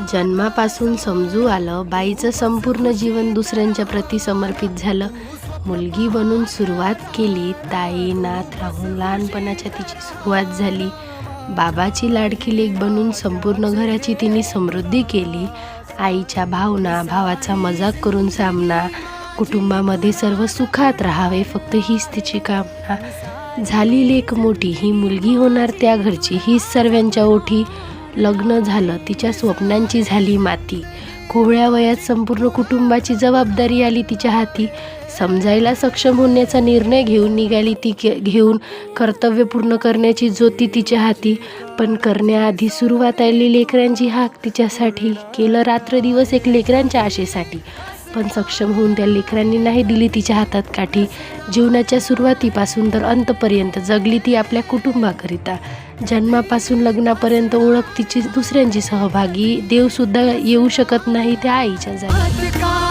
जन्मापासून समजू आलं, बाईचं संपूर्ण जीवन दुसऱ्यांच्या प्रती समर्पित झालं. मुलगी बनून सुरुवात केली, ताई नात राहून लहानपणाच्या तिची सुरुवात झाली. बाबाची लाडकी लेक बनून संपूर्ण घराची तिने समृद्धी केली. आईच्या भावना, भावाचा मजाक करून सामना, कुटुंबामध्ये सर्व सुखात राहावे फक्त हीच तिची कामना. झाली लेक मोठी, ही मुलगी होणार त्या घरची, हीच सर्वांच्या ओठी. लग्न झालं, तिच्या स्वप्नांची झाली माती. कोवळ्या वयात संपूर्ण कुटुंबाची जबाबदारी आली तिच्या हाती. समजायला सक्षम होण्याचा निर्णय घेऊन निघाली ती, घेऊन कर्तव्य पूर्ण करण्याची ज्योती तिच्या हाती. पण करण्याआधी सुरुवात आली लेकरांची हाक तिच्यासाठी. केलं रात्र दिवस एक लेकरांच्या आशेसाठी, पण सक्षम होऊन त्या लेकरांनी नाही दिली तिच्या हातात काठी. जीवनाच्या सुरुवातीपासून तर अंतपर्यंत जगली ती आपल्या कुटुंबाकरिता. जन्मापासून लग्नापर्यंत ओळख तिची दुसऱ्यांची सहभागी. देवसुद्धा येऊ शकत नाही त्या आईच्या जागी.